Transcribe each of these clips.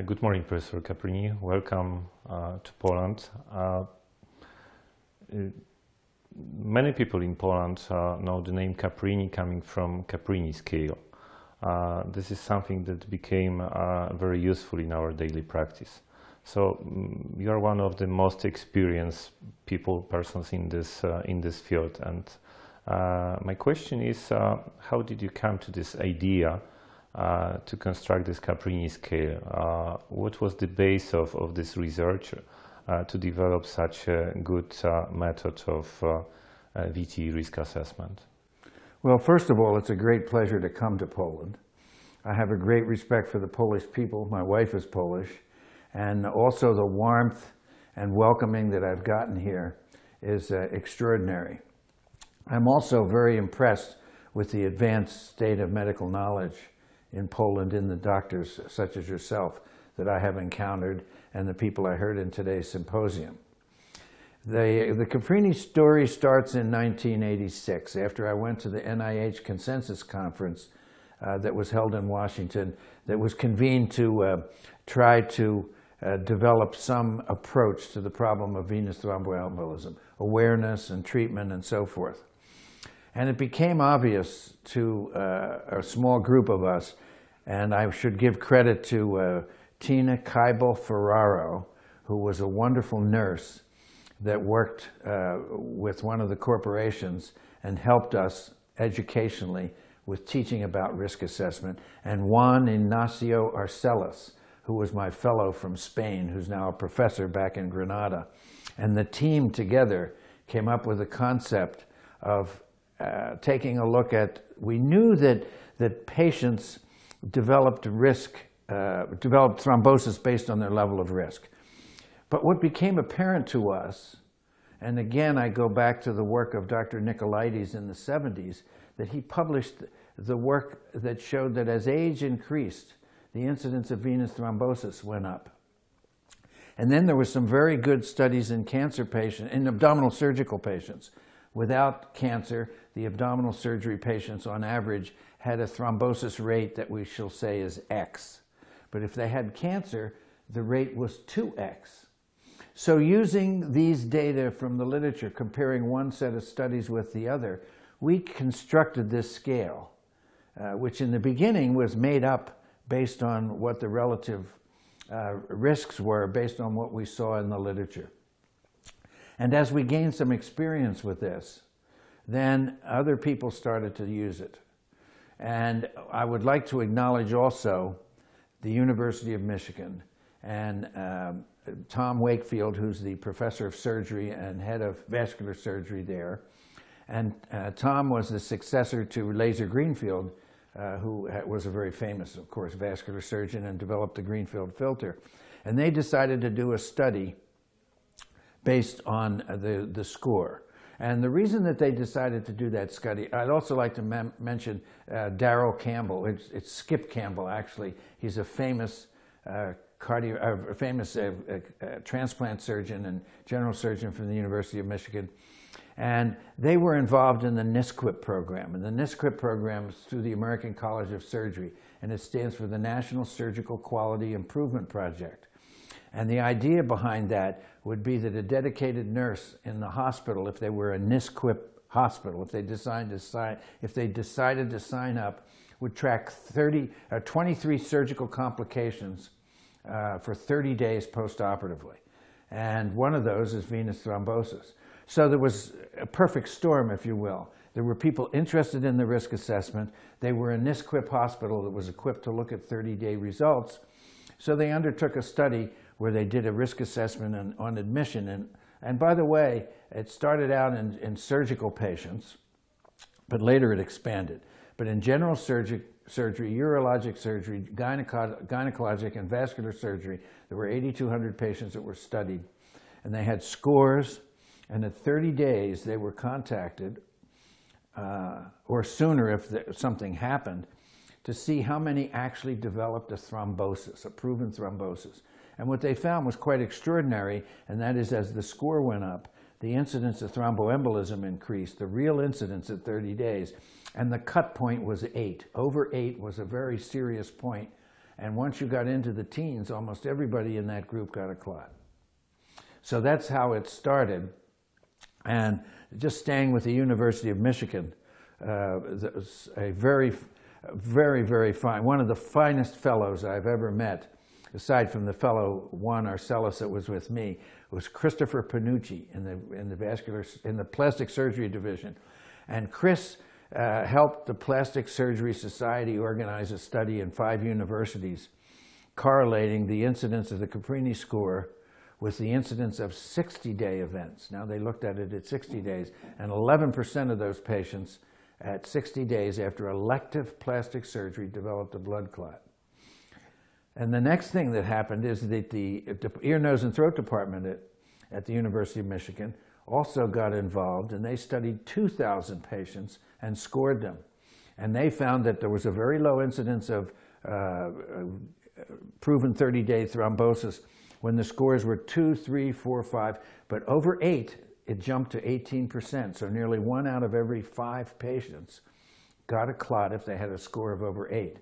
Good morning, Professor Caprini. Welcome to Poland. Many people in Poland know the name Caprini coming from Caprini scale. This is something that became very useful in our daily practice. So you are one of the most experienced persons in this field. And my question is, how did you come to this idea to construct this Caprini scale? What was the base of this research to develop such a good method of VTE risk assessment? Well, first of all, it's a great pleasure to come to Poland. I have a great respect for the Polish people. My wife is Polish. And also the warmth and welcoming that I've gotten here is extraordinary. I'm also very impressed with the advanced state of medical knowledge in Poland in the doctors such as yourself that I have encountered and the people I heard in today's symposium. The Caprini story starts in 1986 after I went to the NIH Consensus Conference that was held in Washington, that was convened to try to develop some approach to the problem of venous thromboembolism, awareness and treatment and so forth. And it became obvious to a small group of us, and I should give credit to Tina Keibel-Ferraro, who was a wonderful nurse that worked with one of the corporations and helped us educationally with teaching about risk assessment, and Juan Ignacio Arcelas, who was my fellow from Spain, who's now a professor back in Granada. And the team together came up with a concept of taking a look at, we knew that patients developed thrombosis based on their level of risk. But what became apparent to us, and again I go back to the work of Dr. Nicolaides in the 70s, that he published the work that showed that as age increased, the incidence of venous thrombosis went up. And then there were some very good studies in cancer patients, in abdominal surgical patients. Without cancer, the abdominal surgery patients on average had a thrombosis rate that we shall say is X. But if they had cancer, the rate was 2X. So using these data from the literature, comparing one set of studies with the other, we constructed this scale, which in the beginning was made up based on what the relative risks were, based on what we saw in the literature. And as we gained some experience with this, then other people started to use it. And I would like to acknowledge also the University of Michigan and Tom Wakefield, who's the professor of surgery and head of vascular surgery there. And Tom was the successor to Laser Greenfield, who was a very famous, of course, vascular surgeon and developed the Greenfield filter. And they decided to do a study based on the score. And the reason that they decided to do that study, I'd also like to mention Darrell Campbell. It's Skip Campbell, actually. He's a famous transplant surgeon and general surgeon from the University of Michigan. And they were involved in the NSQIP program. And the NSQIP program is through the American College of Surgery, and it stands for the National Surgical Quality Improvement Project. And the idea behind that would be that a dedicated nurse in the hospital, if they were a NSQIP hospital, if they decided to sign up, would track 23 surgical complications for 30 days postoperatively. And one of those is venous thrombosis. So there was a perfect storm, if you will. There were people interested in the risk assessment. They were a NSQIP hospital that was equipped to look at 30-day results. So they undertook a study where they did a risk assessment on admission. And by the way, it started out in surgical patients, but later it expanded. But in general surgery, urologic surgery, gynecologic and vascular surgery, there were 8,200 patients that were studied. And they had scores. And at 30 days, they were contacted, or sooner if something happened, to see how many actually developed a thrombosis, a proven thrombosis. And what they found was quite extraordinary, and that is as the score went up, the incidence of thromboembolism increased, the real incidence at 30 days, and the cut point was 8. Over 8 was a very serious point And once you got into the teens, almost everybody in that group got a clot. So that's how it started. And just staying with the University of Michigan, a very, very fine, one of the finest fellows I've ever met, aside from the fellow Juan Arcelis that was with me, was Christopher Panucci in the plastic surgery division. And Chris helped the Plastic Surgery Society organize a study in 5 universities correlating the incidence of the Caprini score with the incidence of 60-day events. Now they looked at it at 60 days, and 11% of those patients at 60 days after elective plastic surgery developed a blood clot. And the next thing that happened is that the ear, nose, and throat department at the University of Michigan also got involved, and they studied 2,000 patients and scored them. And they found that there was a very low incidence of proven 30-day thrombosis when the scores were 2, 3, 4, 5, but over 8, it jumped to 18%. So nearly 1 out of every 5 patients got a clot if they had a score of over 8.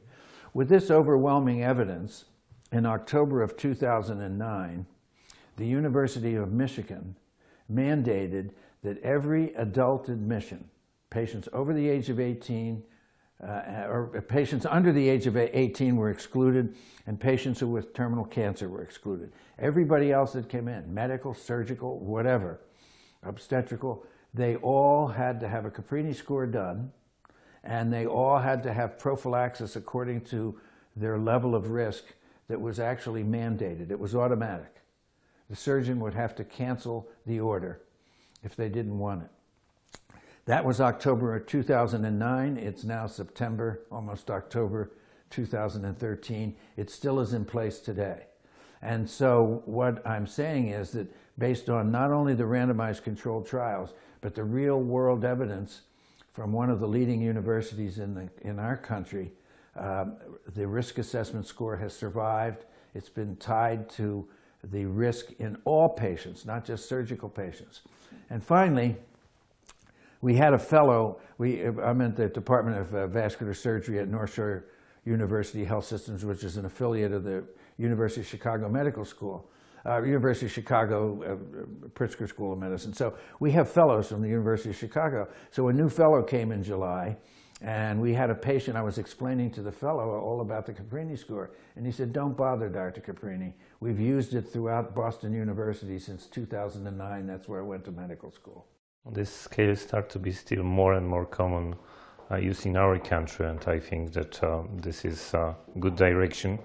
With this overwhelming evidence, in October of 2009, the University of Michigan mandated that every adult admission, patients over the age of 18, or patients under the age of 18 were excluded, and patients with terminal cancer were excluded. Everybody else that came in, medical, surgical, whatever, obstetrical, they all had to have a Caprini score done, and they all had to have prophylaxis according to their level of risk that was actually mandated. It was automatic. The surgeon would have to cancel the order if they didn't want it. That was October of 2009. It's now September, almost October 2013. It still is in place today. And so what I'm saying is that based on not only the randomized controlled trials, but the real world evidence from one of the leading universities in our country, the risk assessment score has survived. It's been tied to the risk in all patients, not just surgical patients. And finally, we had a fellow, I'm at the Department of Vascular Surgery at North Shore University Health Systems, which is an affiliate of the University of Chicago Medical School, University of Chicago Pritzker School of Medicine. So we have fellows from the University of Chicago. So a new fellow came in July, and we had a patient. I was explaining to the fellow all about the Caprini score, and he said, "Don't bother, Dr. Caprini. We've used it throughout Boston University since 2009. That's where I went to medical school." This scale starts to be still more and more common used in our country, and I think that this is a good direction.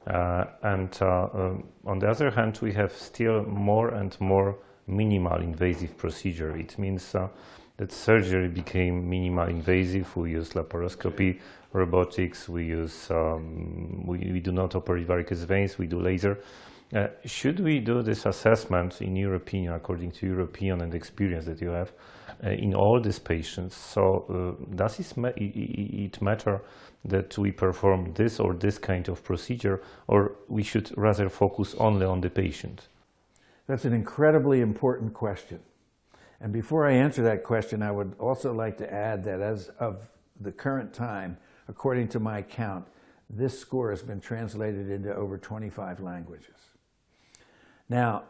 On the other hand, we have still more and more minimal invasive procedure. It means that surgery became minimal invasive. We use laparoscopy, robotics, we use we do not operate varicose veins, we do laser. Should we do this assessment, in your opinion, according to your opinion and experience that you have, in all these patients? So does it matter that we perform this or this kind of procedure, or we should rather focus only on the patient? That's an incredibly important question. And before I answer that question, I would also like to add that as of the current time, according to my count, this score has been translated into over 25 languages. Now,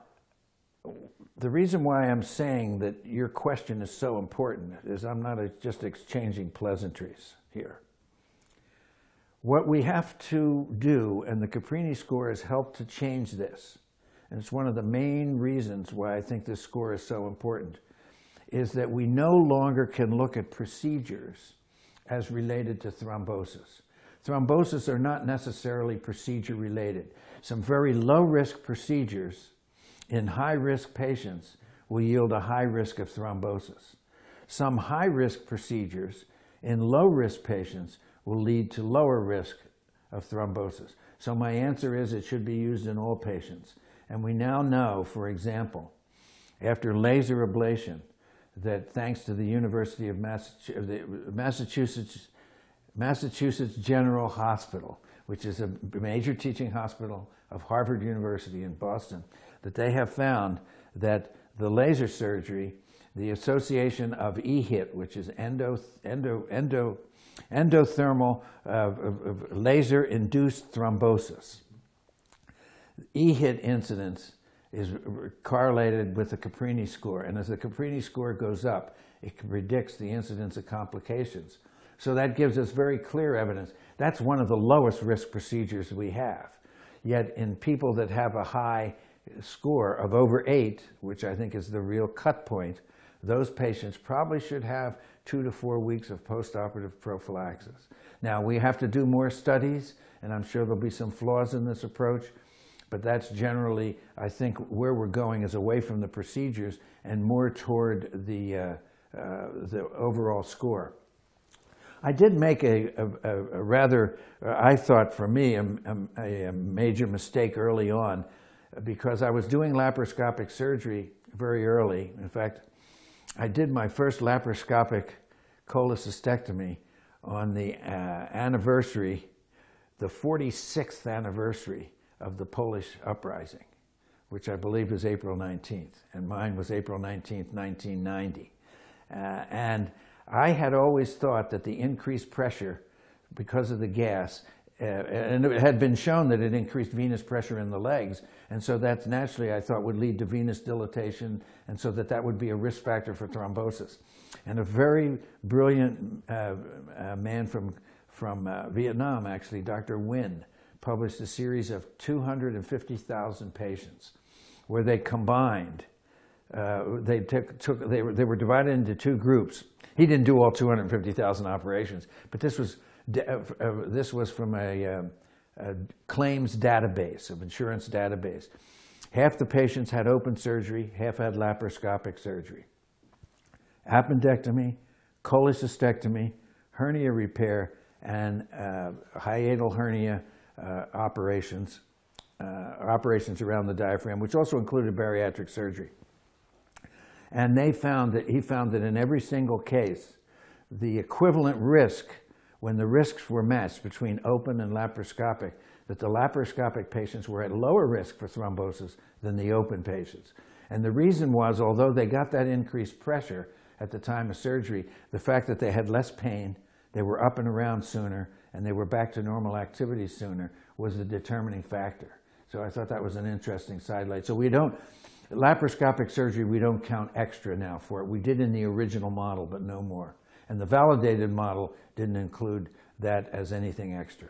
the reason why I'm saying that your question is so important is I'm not just exchanging pleasantries here. What we have to do, and the Caprini score has helped to change this, and it's one of the main reasons why I think this score is so important, is that we no longer can look at procedures as related to thrombosis. Thrombosis are not necessarily procedure related. Some very low-risk procedures in high-risk patients will yield a high risk of thrombosis. Some high-risk procedures in low-risk patients will lead to lower risk of thrombosis. So my answer is it should be used in all patients. And we now know, for example, after laser ablation, that thanks to the University of Massachusetts General Hospital, which is a major teaching hospital of Harvard University in Boston, that they have found that the laser surgery, the association of EHIT, which is endothermal laser-induced thrombosis. EHIT incidence is correlated with the Caprini score, and as the Caprini score goes up, it predicts the incidence of complications. So that gives us very clear evidence. That's one of the lowest risk procedures we have. Yet in people that have a high score of over 8, which I think is the real cut point, those patients probably should have 2 to 4 weeks of postoperative prophylaxis. Now, we have to do more studies, and I'm sure there'll be some flaws in this approach, but that's generally, I think, where we're going is away from the procedures and more toward the overall score. I did make a rather, I thought for me, a major mistake early on, because I was doing laparoscopic surgery very early. In fact, I did my first laparoscopic cholecystectomy on the anniversary, the 46th anniversary of the Polish uprising, which I believe was April 19th, and mine was April 19th, 1990. And I had always thought that the increased pressure because of the gas, and it had been shown that it increased venous pressure in the legs, and so that naturally I thought would lead to venous dilatation, and so that would be a risk factor for thrombosis. And a very brilliant man from Vietnam, actually, Dr. Nguyen, published a series of 250,000 patients where they combined. They were divided into 2 groups. He didn't do all 250,000 operations, but this was from a claims database, of insurance database. Half the patients had open surgery, half had laparoscopic surgery. Appendectomy, cholecystectomy, hernia repair, and hiatal hernia operations around the diaphragm, which also included bariatric surgery. And he found that in every single case, the equivalent risk, when the risks were matched between open and laparoscopic, that the laparoscopic patients were at lower risk for thrombosis than the open patients. And the reason was, although they got that increased pressure at the time of surgery, the fact that they had less pain, they were up and around sooner, and they were back to normal activities sooner was the determining factor. So I thought that was an interesting sidelight. So laparoscopic surgery, we don't count extra now for it. We did in the original model, but no more. And the validated model didn't include that as anything extra.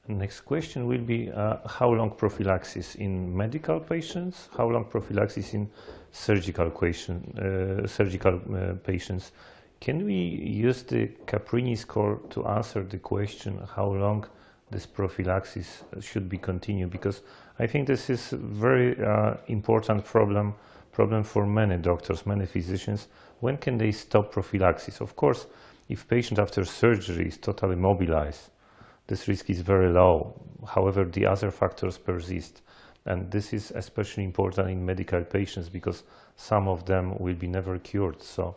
Next question will be how long prophylaxis in medical patients, how long prophylaxis in surgical patients. Can we use the Caprini score to answer the question how long this prophylaxis should be continued? Because I think this is a very important problem for many doctors, many physicians. When can they stop prophylaxis? Of course, if patient after surgery is totally mobilized, this risk is very low. However, the other factors persist. And this is especially important in medical patients because some of them will be never cured. So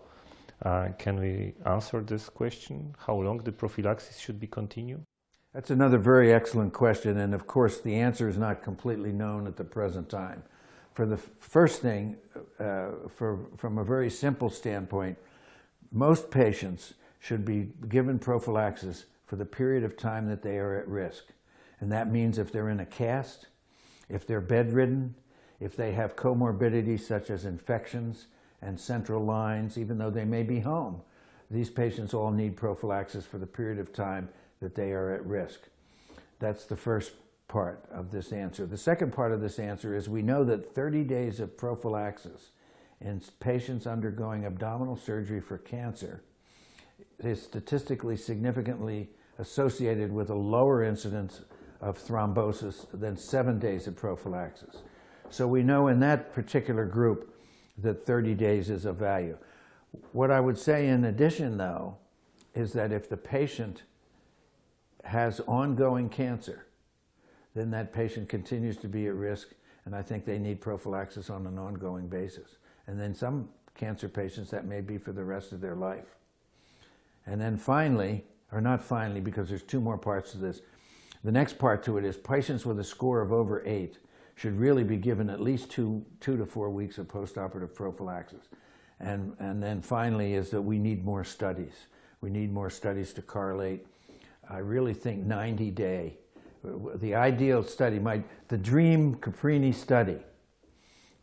can we answer this question? How long the prophylaxis should be continued? That's another very excellent question, and of course the answer is not completely known at the present time. For the first thing, from a very simple standpoint, most patients should be given prophylaxis for the period of time that they are at risk. And that means if they're in a cast, if they're bedridden, if they have comorbidities such as infections and central lines, even though they may be home, these patients all need prophylaxis for the period of time that they are at risk. That's the first part of this answer. The second part of this answer is we know that 30 days of prophylaxis in patients undergoing abdominal surgery for cancer is statistically significantly associated with a lower incidence of thrombosis than 7 days of prophylaxis. So we know in that particular group that 30 days is of value. What I would say in addition, though, is that if the patient has ongoing cancer, then that patient continues to be at risk, and I think they need prophylaxis on an ongoing basis. And then some cancer patients, that may be for the rest of their life. And then finally, or not finally, because there's 2 more parts to this, the next part to it is patients with a score of over 8 should really be given at least 2 to 4 weeks of postoperative prophylaxis. And then finally is that we need more studies. We need more studies to correlate. I really think 90-day, the ideal study, the dream Caprini study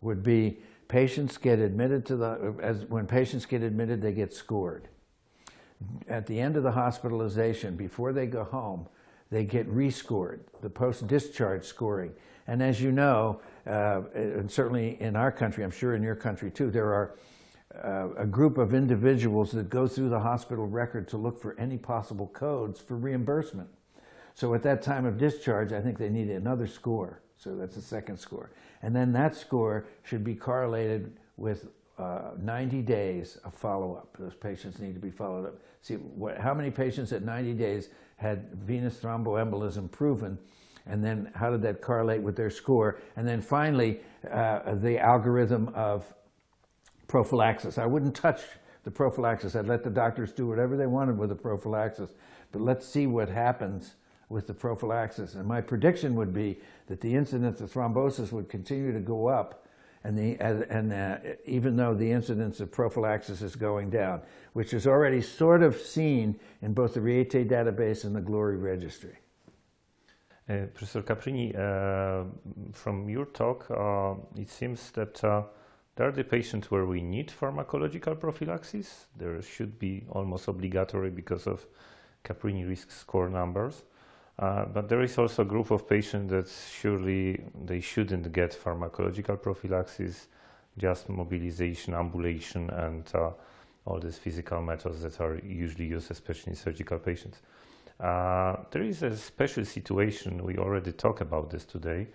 would be patients get admitted to when patients get admitted, they get scored. At the end of the hospitalization, before they go home, they get rescored, the post-discharge scoring. And as you know, and certainly in our country, I'm sure in your country too, there are a group of individuals that go through the hospital record to look for any possible codes for reimbursement. So at that time of discharge, I think they need another score. So that's a second score. And then that score should be correlated with 90 days of follow-up. Those patients need to be followed up. See how many patients at 90 days had venous thromboembolism proven, and then how did that correlate with their score? And then finally, the algorithm of prophylaxis. I wouldn't touch the prophylaxis. I'd let the doctors do whatever they wanted with the prophylaxis, but let's see what happens with the prophylaxis. And my prediction would be that the incidence of thrombosis would continue to go up, and even though the incidence of prophylaxis is going down, which is already sort of seen in both the VTE database and the GLORY registry. Professor Caprini, from your talk, it seems that there are the patients where we need pharmacological prophylaxis. There should be almost obligatory because of Caprini risk score numbers. But there is also a group of patients that surely they shouldn't get pharmacological prophylaxis, just mobilization, ambulation, and all these physical methods that are usually used, especially in surgical patients. There is a special situation, we already talked about this today,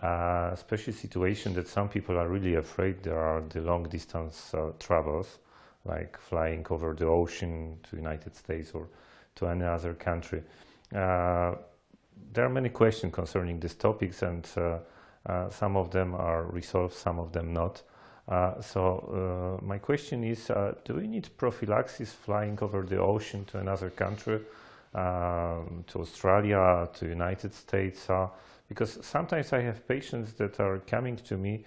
a special situation that some people are really afraid. There are the long distance travels, like flying over the ocean to the United States or to any other country. There are many questions concerning these topics, and some of them are resolved, some of them not. So my question is, do we need prophylaxis flying over the ocean to another country, to Australia, to United States? Because sometimes I have patients that are coming to me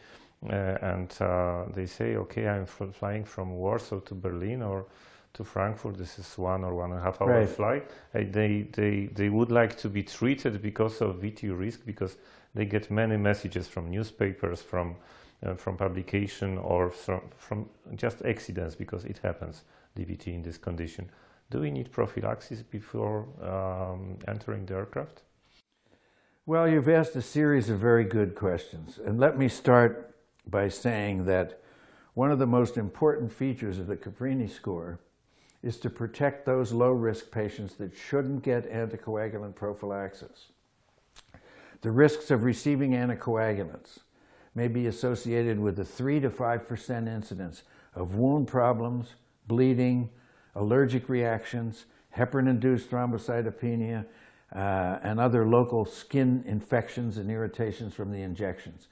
and they say, okay, I'm flying from Warsaw to Berlin or to Frankfurt. This is 1 or 1.5 hour Right. flight. They would like to be treated because of VTE risk, because they get many messages from newspapers, from publication, or from just accidents, because it happens, DVT in this condition. Do we need prophylaxis before entering the aircraft? Well, you've asked a series of very good questions. And let me start by saying that one of the most important features of the Caprini score is to protect those low-risk patients that shouldn't get anticoagulant prophylaxis. The risks of receiving anticoagulants may be associated with a 3 to 5% incidence of wound problems, bleeding, allergic reactions, heparin-induced thrombocytopenia, and other local skin infections and irritations from the injections.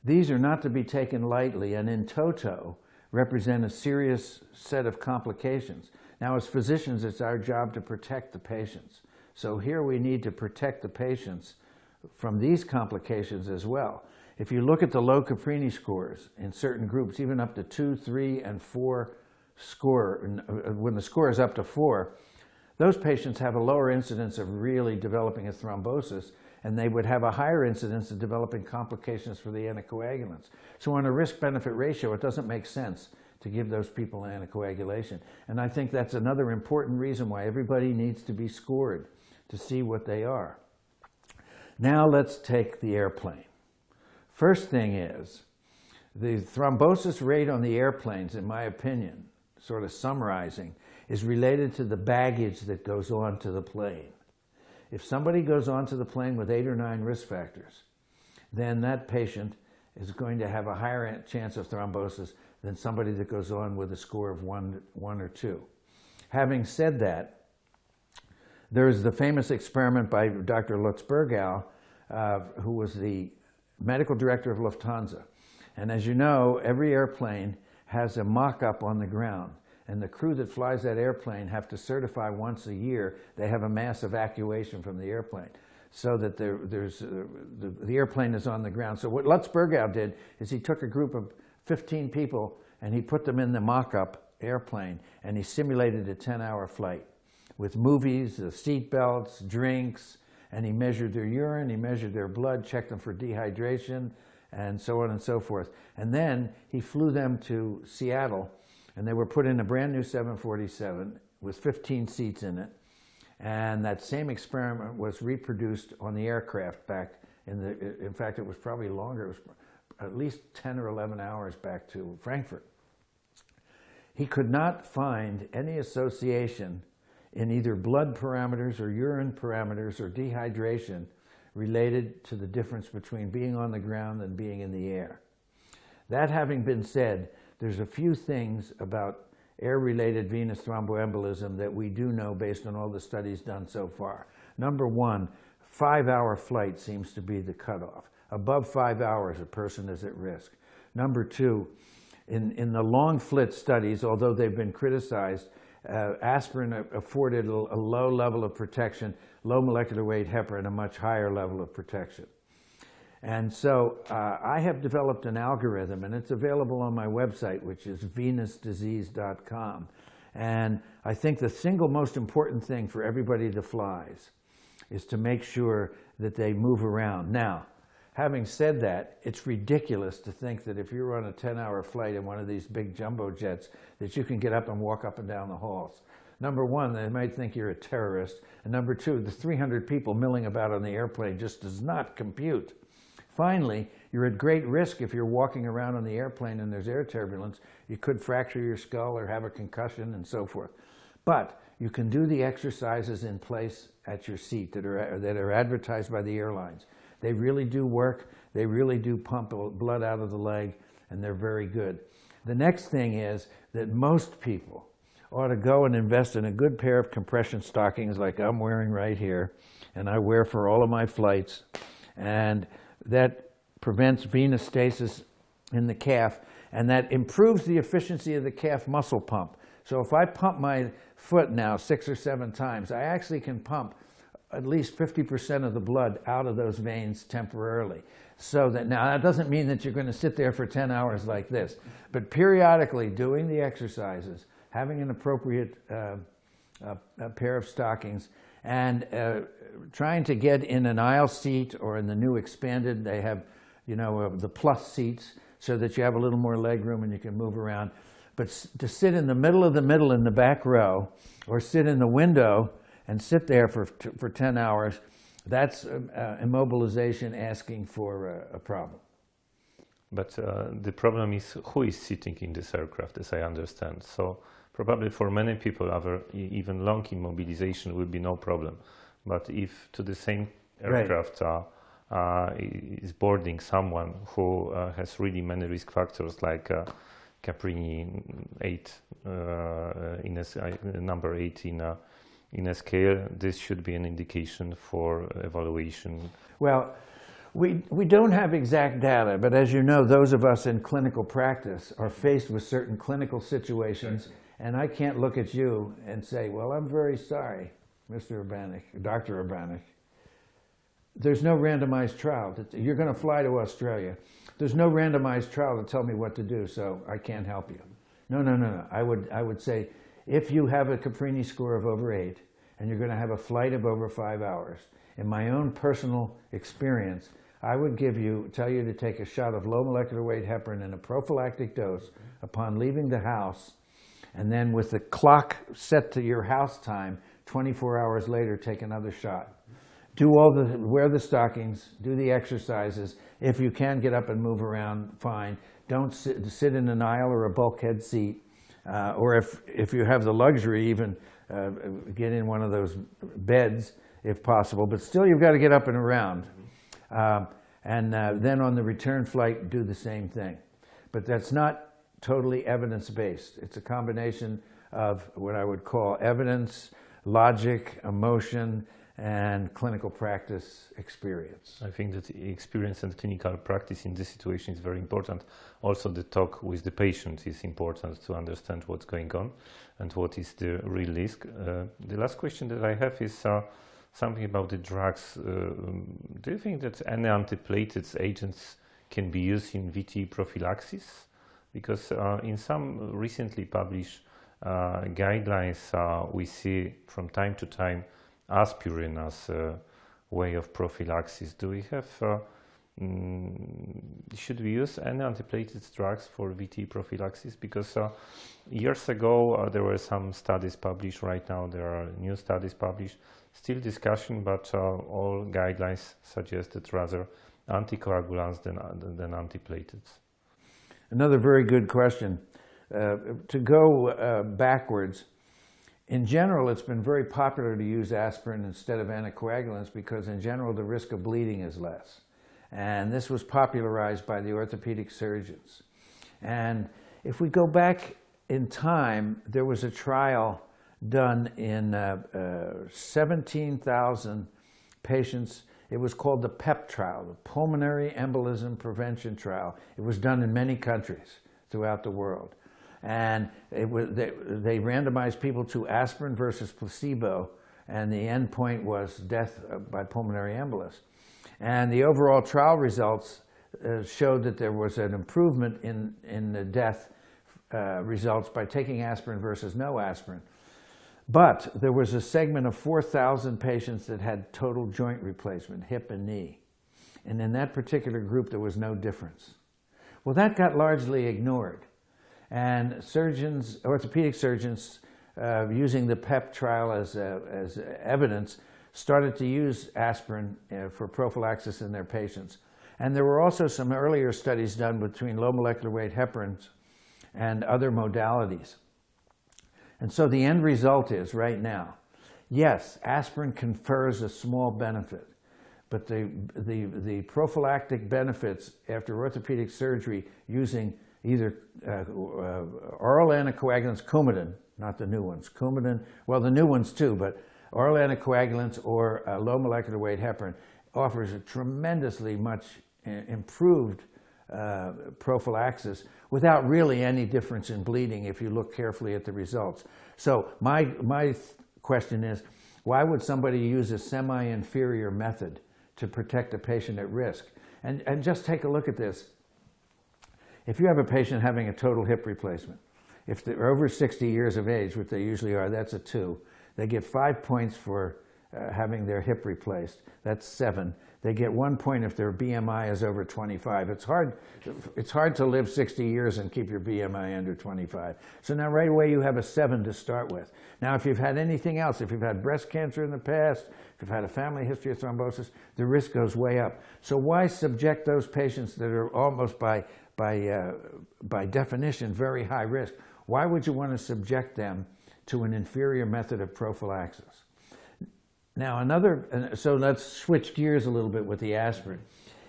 These are not to be taken lightly, and in toto represent a serious set of complications. Now, as physicians, it's our job to protect the patients. So here we need to protect the patients from these complications as well. If you look at the low Caprini scores in certain groups, even up to 2, 3, and 4 score, when the score is up to 4, those patients have a lower incidence of really developing a thrombosis, and they would have a higher incidence of developing complications for the anticoagulants. So on a risk-benefit ratio, it doesn't make sense to give those people anticoagulation. And I think that's another important reason why everybody needs to be scored to see what they are. Now let's take the airplane. First thing is, the thrombosis rate on the airplanes, in my opinion, sort of summarizing, is related to the baggage that goes on to the plane. If somebody goes onto the plane with 8 or 9 risk factors, then that patient is going to have a higher chance of thrombosis than somebody that goes on with a score of 1 or 2. Having said that, there's the famous experiment by Dr. Lutz-Bergau, who was the medical director of Lufthansa. And as you know, every airplane has a mock-up on the ground. And the crew that flies that airplane have to certify once a year they have a mass evacuation from the airplane, so that the airplane is on the ground. So what Lutz-Bergau did is he took a group of 15 people and he put them in the mock-up airplane, and he simulated a 10-hour flight with movies, seat belts, drinks, and he measured their urine, he measured their blood, checked them for dehydration, and so on and so forth. And then he flew them to Seattle, and they were put in a brand new 747 with 15 seats in it. And that same experiment was reproduced on the aircraft back in fact, it was probably longer. It was at least 10 or 11 hours back to Frankfurt. He could not find any association in either blood parameters or urine parameters or dehydration related to the difference between being on the ground and being in the air. That having been said, there's a few things about air-related venous thromboembolism that we do know based on all the studies done so far. Number one, 5-hour flight seems to be the cutoff. Above 5 hours, a person is at risk. Number two, in the long flit studies, although they've been criticized, aspirin afforded a low level of protection, low molecular weight heparin a much higher level of protection. And so I have developed an algorithm, and it's available on my website, which is venusdisease.com. And I think the single most important thing for everybody that flies is to make sure that they move around. Now, having said that, it's ridiculous to think that if you're on a 10-hour flight in one of these big jumbo jets, that you can get up and walk up and down the halls. Number one, they might think you're a terrorist. And number two, the 300 people milling about on the airplane just does not compute. Finally, you're at great risk if you're walking around on the airplane and there's air turbulence. You could fracture your skull or have a concussion and so forth. But you can do the exercises in place at your seat that are advertised by the airlines. They really do work. They really do pump blood out of the leg, and they're very good. The next thing is that most people ought to go and invest in a good pair of compression stockings like I'm wearing right here, and I wear for all of my flights. And that prevents venous stasis in the calf, and that improves the efficiency of the calf muscle pump. So if I pump my foot now 6 or 7 times, I actually can pump at least 50% of the blood out of those veins temporarily. So that now that doesn't mean that you're going to sit there for 10 hours like this, but periodically doing the exercises, having an appropriate pair of stockings, and trying to get in an aisle seat or in the new expanded, they have, you know, the plus seats so that you have a little more leg room and you can move around. But to sit in the middle in the back row, or sit in the window and sit there for 10 hours, that's immobilization asking for a problem. But the problem is who is sitting in this aircraft, as I understand. So probably for many people, even long immobilization will be no problem. But if to the same aircraft is boarding someone who has really many risk factors like Caprini 8, number 8 in a scale, this should be an indication for evaluation. Well, we don't have exact data, but as you know, those of us in clinical practice are faced with certain clinical situations, and I can't look at you and say, well, I'm very sorry, Mr. Urbanek, Dr. Urbanek. There's no randomized trial. You're going to fly to Australia. There's no randomized trial to tell me what to do, so I can't help you. No. I would say, if you have a Caprini score of over 8, and you're going to have a flight of over 5 hours, in my own personal experience, I would tell you to take a shot of low molecular weight heparin in a prophylactic dose upon leaving the house, and then with the clock set to your house time, 24 hours later, take another shot. Wear the stockings, do the exercises. If you can get up and move around, fine. Don't sit in an aisle or a bulkhead seat. Or if you have the luxury, even get in one of those beds if possible. But still, you've got to get up and around. Then on the return flight, do the same thing. But that's not totally evidence-based. It's a combination of what I would call evidence, logic, emotion, and clinical practice experience. I think that experience and clinical practice in this situation is very important. Also, the talk with the patient is important to understand what's going on and what is the real risk. The last question that I have is something about the drugs. Do you think that any antiplatelet agents can be used in VTE prophylaxis? Because in some recently published guidelines, we see from time to time aspirin as a way of prophylaxis. Do we have, should we use any antiplatelet drugs for VTE prophylaxis? Because years ago there were some studies published. Right now there are new studies published. Still discussion, but all guidelines suggested rather anticoagulants than antiplatelets. Another very good question. To go backwards, in general, it's been very popular to use aspirin instead of anticoagulants because in general the risk of bleeding is less. And this was popularized by the orthopedic surgeons. And if we go back in time, there was a trial done in 17,000 patients. It was called the PEP trial, the Pulmonary Embolism Prevention Trial. It was done in many countries throughout the world. And they randomized people to aspirin versus placebo, and the end point was death by pulmonary embolus. And the overall trial results showed that there was an improvement in the death results by taking aspirin versus no aspirin. But there was a segment of 4,000 patients that had total joint replacement, hip and knee. And in that particular group, there was no difference. Well, that got largely ignored. And surgeons, orthopedic surgeons, using the PEP trial as evidence, started to use aspirin for prophylaxis in their patients. And there were also some earlier studies done between low molecular weight heparins and other modalities. And so the end result is, right now, yes, aspirin confers a small benefit, but the prophylactic benefits after orthopedic surgery using either oral anticoagulants, Coumadin, not the new ones, Coumadin, well, the new ones too, but oral anticoagulants or low molecular weight heparin offers a tremendously much improved prophylaxis without really any difference in bleeding if you look carefully at the results. So my question is, why would somebody use a semi-inferior method to protect a patient at risk? And just take a look at this. If you have a patient having a total hip replacement, if they're over 60 years of age, which they usually are, that's a 2. They get 5 points for having their hip replaced. That's 7. They get 1 point if their BMI is over 25. It's hard to live 60 years and keep your BMI under 25. So now right away you have a 7 to start with. Now if you've had anything else, if you've had breast cancer in the past, if you've had a family history of thrombosis, the risk goes way up. So why subject those patients that are almost by definition very high risk? Why would you want to subject them to an inferior method of prophylaxis? Now so let's switch gears a little bit with the aspirin.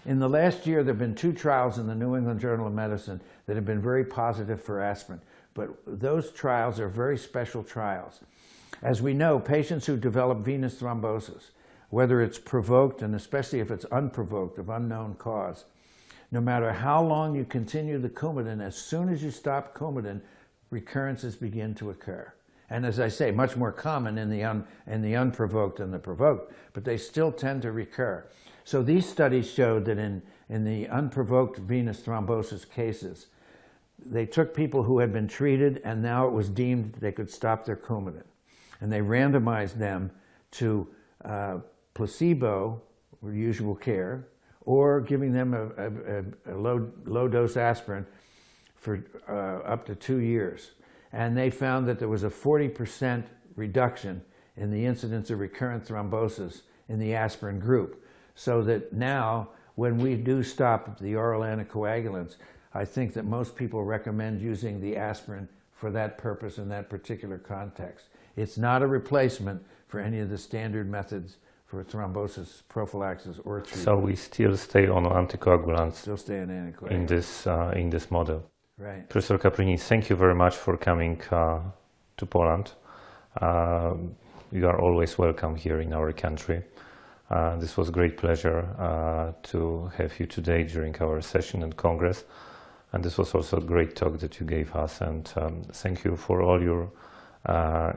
In the last year, there have been 2 trials in the New England Journal of Medicine that have been very positive for aspirin, but those trials are very special trials. As we know, patients who develop venous thrombosis, whether it's provoked and especially if it's unprovoked, of unknown cause, no matter how long you continue the Coumadin, as soon as you stop Coumadin, recurrences begin to occur. And as I say, much more common in the unprovoked than the provoked, but they still tend to recur. So these studies showed that in the unprovoked venous thrombosis cases, they took people who had been treated and now it was deemed they could stop their Coumadin. And they randomized them to placebo, or usual care, or giving them a low-dose aspirin for up to 2 years. And they found that there was a 40% reduction in the incidence of recurrent thrombosis in the aspirin group. So that now, when we do stop the oral anticoagulants, I think that most people recommend using the aspirin for that purpose in that particular context. It's not a replacement for any of the standard methods for thrombosis prophylaxis or treatment. So we still stay on anticoagulants. Still stay on anticoagulants in this model. Right. Professor Caprini, thank you very much for coming to Poland. You are always welcome here in our country. This was a great pleasure to have you today during our session and Congress. And this was also a great talk that you gave us. And thank you for all your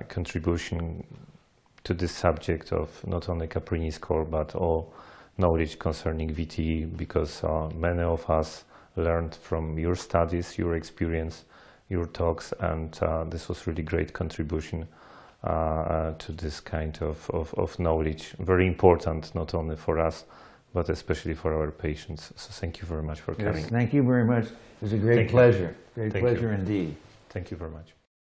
contribution to this subject of not only Caprini score, but all knowledge concerning VTE, because many of us learned from your studies, your experience, your talks, and this was really great contribution to this kind of knowledge. Very important, not only for us, but especially for our patients. So thank you very much for coming. Yes, thank you very much. It was a great pleasure. Great pleasure indeed. Thank you very much.